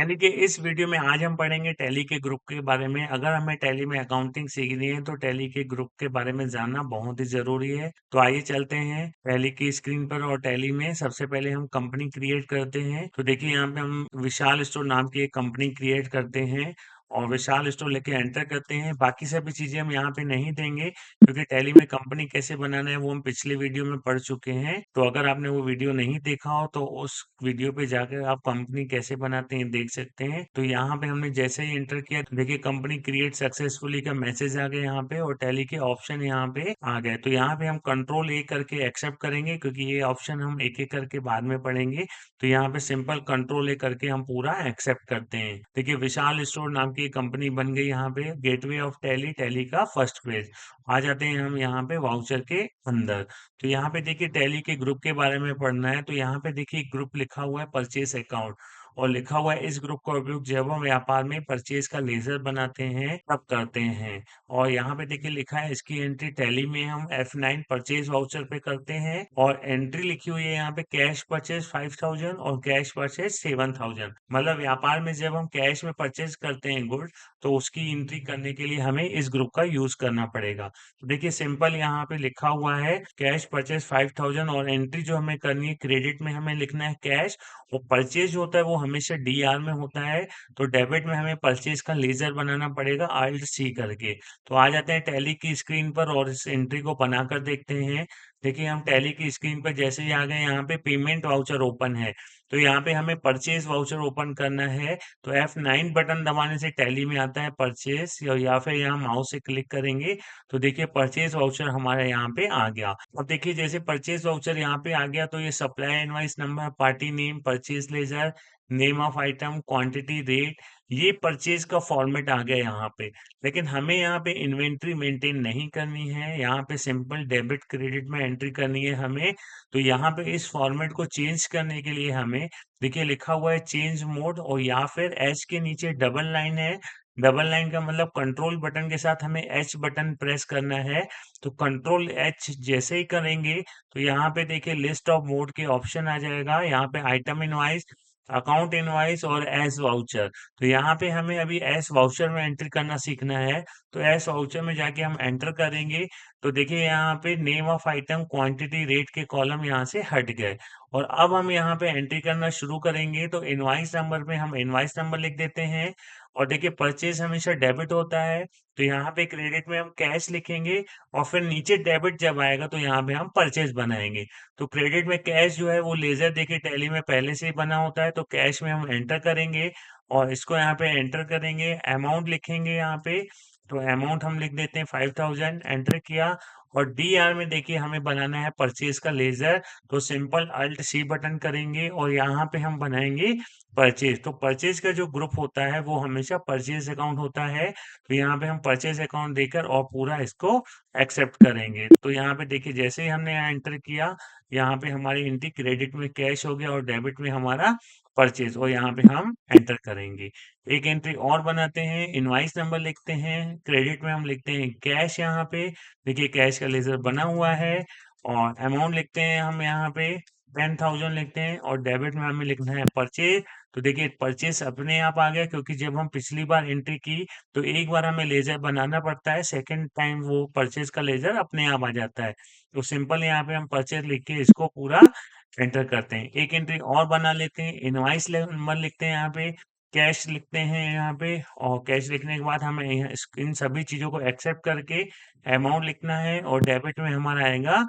यानी कि इस वीडियो में आज हम पढ़ेंगे टैली के ग्रुप के बारे में। अगर हमें टैली में अकाउंटिंग सीखनी है तो टैली के ग्रुप के बारे में जानना बहुत ही ज़रूरी है। तो आइए चलते हैं टैली की स्क्रीन पर और टैली में सबसे पहले हम कंपनी क्रिएट करते हैं। तो देखिए यहाँ पे हम विशाल स्टोर नाम की एक कंपनी क्रिएट करते हैं और विशाल स्टोर लेके एंटर करते हैं। बाकी सभी चीज़ें हम यहाँ पे नहीं देंगे क्योंकि टैली में कंपनी कैसे बनाना है वो हम पिछले वीडियो में पढ़ चुके हैं। तो अगर आपने वो वीडियो नहीं देखा हो तो उस वीडियो पे जाकर आप कंपनी कैसे बनाते हैं देख सकते हैं। तो यहाँ पे हमने जैसे ही एंटर किया तो देखिए कंपनी क्रिएट सक्सेसफुली का मैसेज आ गया यहाँ पे और टैली के ऑप्शन यहाँ पे आ गए। तो यहाँ पे हम कंट्रोल ए करके एक्सेप्ट करेंगे क्योंकि ये ऑप्शन हम एक एक करके बाद में पढ़ेंगे। तो यहाँ पे सिंपल कंट्रोल ए करके हम पूरा एक्सेप्ट करते हैं। देखिए विशाल स्टोर नाम की कंपनी बन गई यहाँ पे। गेटवे ऑफ टैली, टैली का फर्स्ट पेज। आ जाते हैं हम यहाँ पे वाउचर के अंदर। तो यहाँ पे देखिए टैली के ग्रुप के बारे में पढ़ना है। तो यहाँ पे देखिए ग्रुप लिखा हुआ है परचेस अकाउंट और लिखा हुआ है इस ग्रुप का उपयोग जब हम व्यापार में परचेस का लेजर बनाते हैं तब करते हैं। और यहाँ पे देखिए लिखा है इसकी एंट्री टैली में हम F9 परचेज वाउचर पे करते हैं और एंट्री लिखी हुई है यहाँ पे कैश परचेज 5000 और कैश परचेज 7000। मतलब व्यापार में जब हम कैश में परचेज करते हैं गुड तो उसकी एंट्री करने के लिए हमें इस ग्रुप का यूज करना पड़ेगा। तो देखिए सिंपल यहाँ पे लिखा हुआ है कैश परचेज 5000 और एंट्री जो हमें करनी है क्रेडिट में हमें लिखना है कैश और परचेज होता है वो हमेशा डीआर में होता है। तो डेबिट में हमें परचेज का लेजर बनाना पड़ेगा Alt C करके। तो आ जाते हैं टैली की स्क्रीन पर और इस एंट्री को बनाकर देखते हैं। देखिए हम टैली की स्क्रीन पर जैसे ही आ गए यहाँ पे पेमेंट वाउचर ओपन है। तो यहाँ पे हमें परचेज वाउचर ओपन करना है। तो F9 बटन दबाने से टैली में आता है परचेज या फिर यहाँ माउस से क्लिक करेंगे तो देखिए परचेज वाउचर हमारा यहाँ पे आ गया। अब देखिए जैसे परचेज वाउचर यहाँ पे आ गया तो ये supply invoice number, party name, purchase laser, name of item, quantity, rate, ये परचेज का फॉर्मेट आ गया यहाँ पे। लेकिन हमें यहाँ पे इन्वेंट्री मेंटेन नहीं करनी है, यहाँ पे सिंपल डेबिट क्रेडिट में एंट्री करनी है हमें। तो यहाँ पे इस फॉर्मेट को चेंज करने के लिए हमें देखिए लिखा हुआ है चेंज मोड और या फिर एच के नीचे डबल लाइन है। डबल लाइन का मतलब कंट्रोल बटन के साथ हमें एच बटन प्रेस करना है। तो कंट्रोल एच जैसे ही करेंगे तो यहाँ पे देखिए लिस्ट ऑफ मोड के ऑप्शन आ जाएगा। यहाँ पे आइटम इनवाइस, अकाउंट इनवाइस और एस वाउचर। तो यहाँ पे हमें अभी एस वाउचर में एंट्री करना सीखना है। तो एस वाउचर में जाके हम एंटर करेंगे तो देखिए यहाँ पे name of item, quantity, rate के कॉलम यहाँ से हट गए। और अब हम यहाँ पे एंट्री करना शुरू करेंगे तो इनवाइस नंबर पे हम इनवाइस नंबर लिख देते हैं। और देखिए परचेज हमेशा डेबिट होता है तो यहाँ पे क्रेडिट में हम कैश लिखेंगे और फिर नीचे डेबिट जब आएगा तो यहाँ पे हम परचेज बनाएंगे। तो क्रेडिट में कैश जो है वो लेजर देखिए टैली में पहले से ही बना होता है तो कैश में हम एंटर करेंगे और इसको यहाँ पे एंटर करेंगे, अमाउंट लिखेंगे यहाँ पे। तो अमाउंट हम लिख देते हैं 5000, एंटर किया। और डी आर में देखिए हमें बनाना है परचेज का लेजर। तो सिंपल अल्ट सी बटन करेंगे और यहाँ पे हम बनाएंगे परचेज। तो परचेज का जो ग्रुप होता है वो हमेशा परचेज अकाउंट होता है। तो यहाँ पे हम परचेज अकाउंट देकर और पूरा इसको एक्सेप्ट करेंगे। तो यहाँ पे देखिए जैसे ही हमने यहाँ एंटर किया यहाँ पे हमारी एंट्री क्रेडिट में कैश हो गया और डेबिट में हमारा परचेज और यहाँ पे हम एंटर करेंगे। एक एंट्री और बनाते हैं, इनवाइस नंबर लिखते हैं, क्रेडिट में हम लिखते हैं कैश। यहाँ पे देखिए कैश का लेजर बना हुआ है और अमाउंट लिखते हैं हम यहाँ पे 10,000 लिखते हैं और डेबिट में हमें लिखना है परचेज। तो देखिए परचेज अपने आप आ गया क्योंकि जब हम पिछली बार एंट्री की तो एक बार हमें लेजर बनाना पड़ता है, सेकंड टाइम वो परचेज का लेजर अपने आप आ जाता है। तो सिंपल यहाँ पे हम परचेज लिख के इसको पूरा एंटर करते हैं। एक एंट्री और बना लेते हैं, इनवाइस नंबर लिखते हैं यहाँ पे, कैश लिखते हैं यहाँ पे और कैश लिखने के बाद हमें इन सभी चीजों को एक्सेप्ट करके अमाउंट लिखना है और डेबिट में हमारा आएगा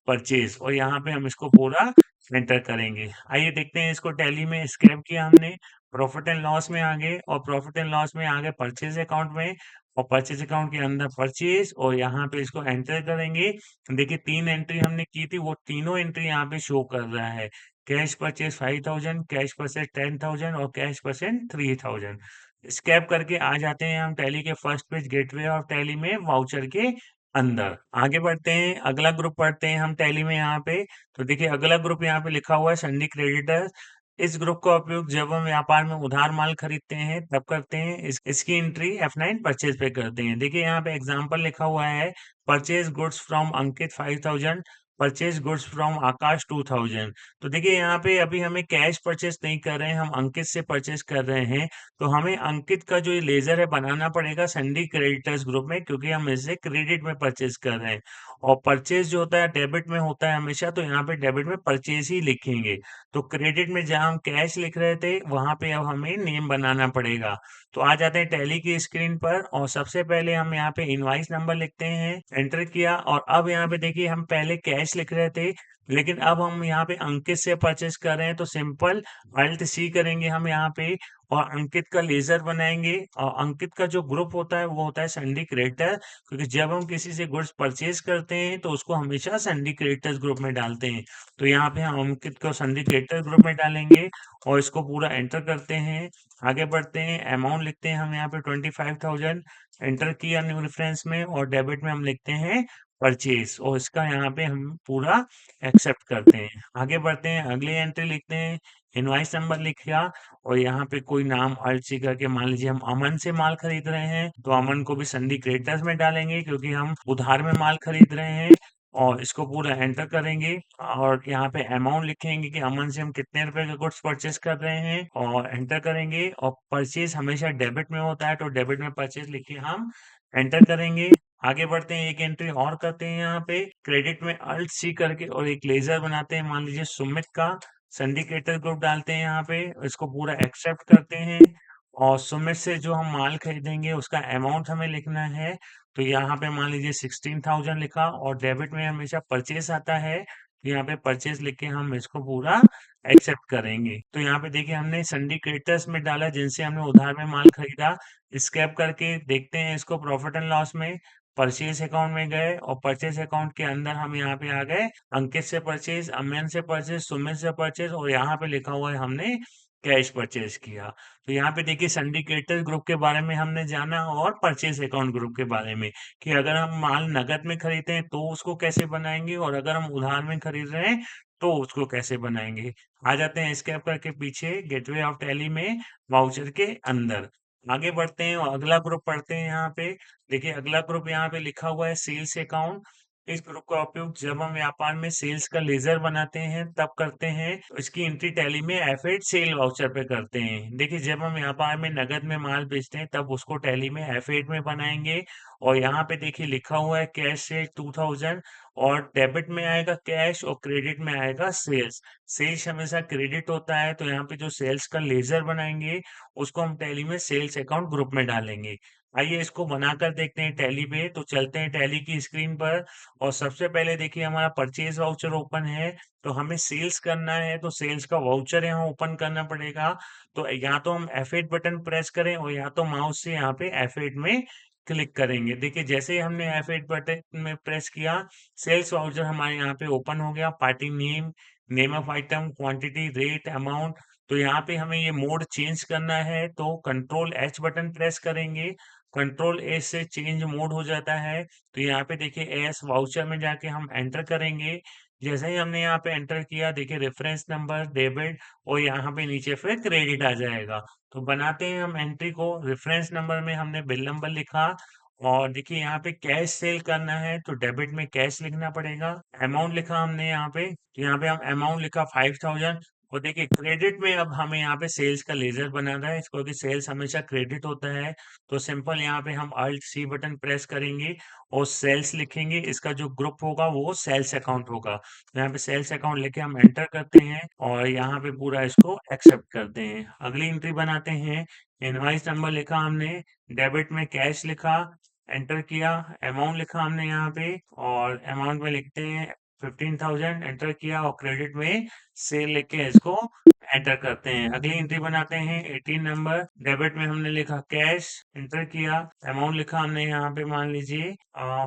परचेज और यहाँ पे हम इसको पूरा एंटर करेंगे। आइए देखते हैं इसको टैली में स्क्रैप किया हमने, प्रॉफिट एंड लॉस में आ गए और प्रॉफिट एंड लॉस में आ गए परचेज अकाउंट में और परचेज अकाउंट के अंदर परचेज और यहाँ पे इसको एंटर करेंगे। देखिए 3 एंट्री हमने की थी वो तीनों एंट्री यहाँ पे शो कर रहा है। कैश परचेज 5000, कैश परचेज 10,000 और कैश परचेज 3000। स्क्रैप करके आ जाते हैं हम टैली के first page gateway of tally में वाउचर के अंदर। आगे बढ़ते हैं, अगला ग्रुप पढ़ते हैं हम टैली में यहाँ पे। तो देखिए अगला ग्रुप यहाँ पे लिखा हुआ है सन्डी क्रेडिटर। इस ग्रुप का उपयोग जब हम व्यापार में उधार माल खरीदते हैं तब करते हैं। इसकी एंट्री F9 परचेज पे करते हैं। देखिए यहाँ पे एग्जांपल लिखा हुआ है purchase goods from Ankit 5000, purchase goods from Aakash 2000। तो देखिए यहाँ पे अभी हमें कैश परचेज नहीं कर रहे हैं, हम अंकित से परचेज कर रहे हैं। तो हमें अंकित का जो ये लेजर है बनाना पड़ेगा संडी क्रेडिटर्स ग्रुप में, क्योंकि हम इसे क्रेडिट में परचेज कर रहे हैं। और परचेज जो होता है डेबिट में होता है हमेशा, तो यहाँ पे डेबिट में परचेज ही लिखेंगे। तो क्रेडिट में जहाँ हम कैश लिख रहे थे वहां पे अब हमें नेम बनाना पड़ेगा। तो आ जाते हैं टैली की स्क्रीन पर, और सबसे पहले हम यहाँ पे इनवाइस नंबर लिखते हैं, एंटर किया। और अब यहाँ पे देखिए हम पहले कैश लिख रहे थे, लेकिन अब हम यहाँ पे अंकित से परचेस कर रहे हैं, तो सिंपल अल्ट सी करेंगे हम यहाँ पे, और अंकित का लेजर बनाएंगे। और अंकित का जो ग्रुप होता है वो होता है संडी क्रिएटर, क्योंकि जब हम किसी से गुड्स परचेज करते हैं तो उसको हमेशा संडी क्रिएटर्स ग्रुप में डालते हैं। तो यहाँ पे हम अंकित को संडी क्रिएटर ग्रुप में डालेंगे, और इसको पूरा एंटर करते हैं। आगे बढ़ते हैं, अमाउंट लिखते हैं हम यहाँ पे 25,000, एंटर किया न्यू रेफरेंस में, और डेबिट में हम लिखते हैं परचेज, और इसका यहाँ पे हम पूरा एक्सेप्ट करते हैं। आगे बढ़ते हैं, अगली एंट्री लिखते हैं, इनवाइस नंबर लिखा, और यहाँ पे कोई नाम अल्ट सी करके, मान लीजिए हम अमन से माल खरीद रहे हैं, तो अमन को भी संडी क्रेडिटर्स में डालेंगे, क्योंकि हम उधार में माल खरीद रहे हैं। और इसको पूरा एंटर करेंगे, और यहाँ पे अमाउंट लिखेंगे कि अमन से हम कितने रुपए का गुड्स परचेज कर रहे हैं, और एंटर करेंगे। और परचेज हमेशा डेबिट में होता है, तो डेबिट में परचेज लिख के हम एंटर करेंगे। आगे बढ़ते हैं, एक एंट्री और करते हैं यहाँ पे, क्रेडिट में अल्ट सी करके और एक लेजर बनाते हैं, मान लीजिए सुमित का, सिंडिकेटर ग्रुप डालते हैं यहाँ पे, इसको पूरा एक्सेप्ट करते हैं। और सुमित से जो हम माल खरीदेंगे उसका अमाउंट हमें लिखना है, तो यहाँ पे मान लीजिए 16,000 लिखा, और डेबिट में हमेशा परचेस आता है, तो यहाँ पे परचेस लिख के हम इसको पूरा एक्सेप्ट करेंगे। तो यहाँ पे देखिए हमने संडी क्रेडिटर्स में डाला जिनसे हमने उधार में माल खरीदा। स्कैप करके देखते हैं इसको प्रॉफिट एंड लॉस में, परचेज अकाउंट में गए, और परचेज अकाउंट के अंदर हम यहाँ पे आ गए, अंकित से परचेज, अमन से परचेज, सुमित से परचेज, और यहाँ पे लिखा हुआ है हमने कैश परचेज किया। तो यहाँ पे देखिए सिंडिकेटर ग्रुप के बारे में हमने जाना, और परचेज अकाउंट ग्रुप के बारे में, कि अगर हम माल नगद में खरीदते हैं तो उसको कैसे बनाएंगे, और अगर हम उधार में खरीद रहे हैं तो उसको कैसे बनाएंगे। आ जाते हैं स्केप करके पीछे, गेटवे ऑफ टैली में वाउचर के अंदर। आगे बढ़ते हैं और अगला ग्रुप पढ़ते हैं यहाँ पे। देखिए अगला ग्रुप यहाँ पे लिखा हुआ है सेल्स अकाउंट। इस ग्रुप का उपयोग जब हम व्यापार में सेल्स का लेजर बनाते हैं तब करते हैं। तो इसकी एंट्री टैली में F8 सेल वाउचर पे करते हैं। देखिए जब हम व्यापार में नगद में माल बेचते हैं तब उसको टैली में F8 में बनाएंगे। और यहाँ पे देखिए लिखा हुआ है कैश से 2000, और डेबिट में आएगा कैश और क्रेडिट में आएगा सेल्स। सेल्स हमेशा क्रेडिट होता है, तो यहाँ पे जो सेल्स का लेजर बनाएंगे उसको हम टैली में सेल्स अकाउंट ग्रुप में डालेंगे। आइए इसको बनाकर देखते हैं टैली पे। तो चलते हैं टैली की स्क्रीन पर, और सबसे पहले देखिए हमारा परचेज वाउचर ओपन है, तो हमें सेल्स करना है, तो सेल्स का वाउचर यहाँ ओपन करना पड़ेगा। तो या तो हम F8 बटन प्रेस करें, और या तो माउस से यहाँ पे F8 में क्लिक करेंगे। देखिए जैसे ही हमने F8 बटन में प्रेस किया, सेल्स वाउचर हमारे यहाँ पे ओपन हो गया। Party name, name of item, quantity, rate, amount. तो यहाँ पे हमें ये मोड चेंज करना है, तो कंट्रोल एच बटन प्रेस करेंगे, कंट्रोल एस से चेंज मोड हो जाता है। तो यहाँ पे देखिए एस वाउचर में जाके हम एंटर करेंगे। जैसे ही हमने यहाँ पे एंटर किया, देखिए रेफरेंस नंबर, डेबिट, और यहाँ पे नीचे फिर क्रेडिट आ जाएगा। तो बनाते हैं हम एंट्री को। रेफरेंस नंबर में हमने बिल नंबर लिखा, और देखिए यहाँ पे कैश सेल करना है, तो डेबिट में कैश लिखना पड़ेगा। अमाउंट लिखा हमने यहाँ पे, तो यहाँ पे हम अमाउंट लिखा 5,000। और देखिए क्रेडिट में अब हमें यहाँ पे सेल्स का लेजर बनाना है, क्योंकि सेल्स हमेशा क्रेडिट होता है। तो सिंपल यहाँ पे हम अल्ट सी बटन प्रेस करेंगे, और सेल्स लिखेंगे। इसका जो ग्रुप होगा वो सेल्स अकाउंट होगा, तो यहाँ पे सेल्स अकाउंट लेके हम एंटर करते हैं, और यहाँ पे पूरा इसको एक्सेप्ट करते हैं। अगली एंट्री बनाते हैं, इनवाइस नंबर लिखा हमने, डेबिट में कैश लिखा, एंटर किया। अमाउंट लिखा हमने यहाँ पे, और अमाउंट में लिखते हैं 15,000, एंटर किया, और क्रेडिट में सेल लिख के इसको एंटर करते हैं। अगली एंट्री बनाते हैं 18 नंबर, डेबिट में हमने लिखा कैश, एंटर किया। अमाउंट लिखा हमने यहाँ पे मान लीजिए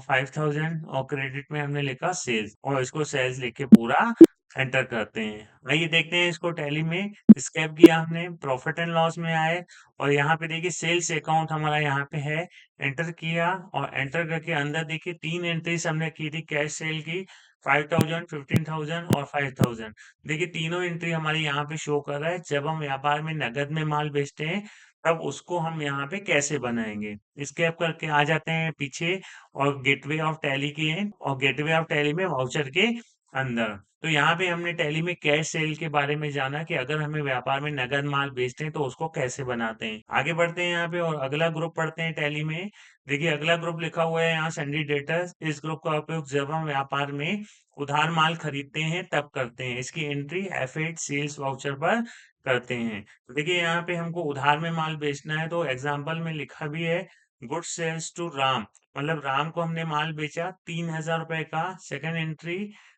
5,000, और क्रेडिट में हमने लिखा सेल्स, और इसको सेल्स लिख के पूरा एंटर करते हैं। आइए देखते हैं इसको टैली में। स्केप किया हमने, प्रॉफिट एंड लॉस में आए, और यहाँ पे देखिए सेल्स अकाउंट हमारा यहाँ पे है, एंटर किया। और एंटर करके अंदर देखिए 3 एंट्रीज हमने की थी कैश सेल की, 5,000, 15,000 और 5,000। देखिए तीनों एंट्री हमारी यहाँ पे शो कर रहा है। जब हम व्यापार में नगद में माल बेचते हैं तब उसको हम यहाँ पे कैसे बनाएंगे। स्केप करके आ जाते हैं पीछे, और गेटवे ऑफ टैली की है, और गेटवे ऑफ टैली में वाउचर के अंदर। तो यहाँ पे हमने टैली में कैश सेल के बारे में जाना कि अगर हमें व्यापार में नगद माल बेचते हैं तो उसको कैसे बनाते हैं। आगे बढ़ते हैं यहाँ पे और अगला ग्रुप पढ़ते हैं टैली में। देखिए अगला ग्रुप लिखा हुआ है यहाँ सन्डी डेटर्स। इस ग्रुप का उपयोग जब हम व्यापार में उधार माल खरीदते हैं तब करते हैं। इसकी एंट्री F8 सेल्स वाउचर पर करते हैं। तो देखिए यहाँ पे हमको उधार में माल बेचना है तो एग्जाम्पल में लिखा भी है गुड सेल्स टू राम, मतलब राम को हमने माल बेचा 3,000 रुपए का। Second entry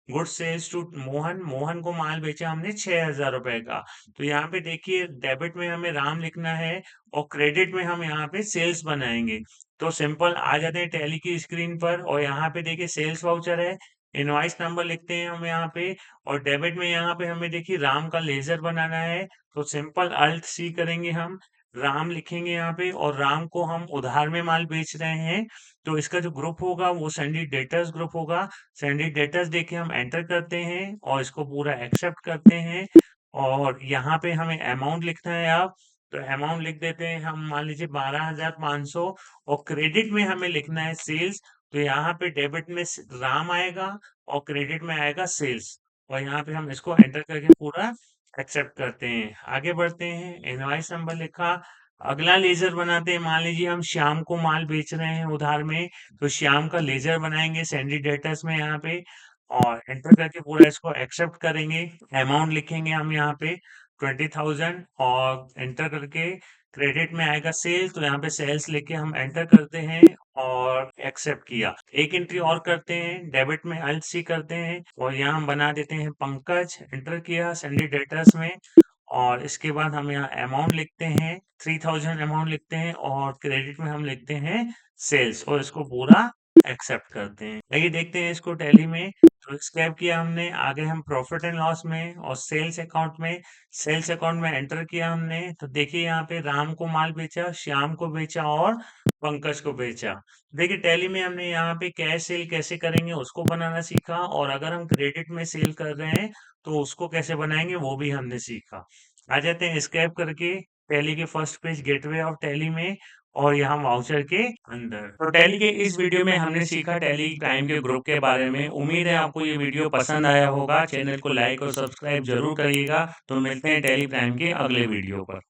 good sales to Mohan, Mohan को माल बेचा हमने 6,000 रुपए का। तो यहाँ पे देखिए डेबिट में हमें राम लिखना है और क्रेडिट में हम यहाँ पे सेल्स बनाएंगे। तो सिंपल आ जाते हैं टैली की स्क्रीन पर और यहाँ पे देखिए सेल्स वाउचर है, इनवॉइस नंबर लिखते हैं हम यहाँ पे और डेबिट में यहाँ पे हमें देखिए राम का लेजर बनाना है। तो सिंपल अल्ट सी करेंगे हम, राम लिखेंगे यहाँ पे और राम को हम उधार में माल बेच रहे हैं। तो इसका जो ग्रुप होगा वो सैंडी डेटर्स ग्रुप होगा। सैंडी डेटर्स देके हम एंटर करते हैं और इसको पूरा एक्सेप्ट करते हैं और यहाँ पे हमें अमाउंट लिखना है आप, तो अमाउंट लिख देते हैं हम, मान लीजिए 12,500 और क्रेडिट में हमें लिखना है सेल्स। तो यहाँ पे डेबिट में राम आएगा और क्रेडिट में आएगा सेल्स और यहाँ पे हम इसको एंटर करके पूरा एक्सेप्ट करते हैं। आगे बढ़ते हैं, इनवॉइस नंबर लिखा, अगला लेजर बनाते हैं। मान लीजिए हम श्याम को माल बेच रहे हैं उधार में, तो श्याम का लेजर बनाएंगे सैंडी डेटर्स में यहाँ पे और एंटर करके पूरा इसको एक्सेप्ट करेंगे। अमाउंट लिखेंगे हम यहाँ पे 20,000 और एंटर करके क्रेडिट में आएगा सेल्स, तो यहाँ पे सेल्स लेके हम एंटर करते हैं और एक्सेप्ट किया। एक एंट्री और करते हैं, डेबिट में अल्ट सी करते हैं और यहाँ हम बना देते हैं पंकज, एंटर किया सैंडी डेटर्स में और इसके बाद हम यहाँ अमाउंट लिखते हैं 3,000 अमाउंट लिखते हैं और क्रेडिट में हम लिखते हैं सेल्स और इसको पूरा एक्सेप्ट करते हैं। आइए देखते हैं इसको टैली में। तो स्क्रैप किया हमने, आगे हम प्रॉफिट एंड लॉस में और सेल्स अकाउंट में, सेल्स अकाउंट में एंटर किया हमने। तो देखिए यहाँ पे राम को माल बेचा, श्याम को बेचा और पंकज को बेचा। देखिए टैली में हमने यहाँ पे कैश सेल कैसे करेंगे उसको बनाना सीखा और अगर हम क्रेडिट में सेल कर रहे हैं तो उसको कैसे बनाएंगे वो भी हमने सीखा। आ जाते हैं स्क्रैप करके टैली के first page gateway of tally में और यहाँ वाउचर के अंदर। तो टैली के इस वीडियो में हमने सीखा टैली टाइम के ग्रुप के बारे में। उम्मीद है आपको ये वीडियो पसंद आया होगा। चैनल को लाइक और सब्सक्राइब जरूर करिएगा। तो मिलते हैं टैली प्राइम के अगले वीडियो पर।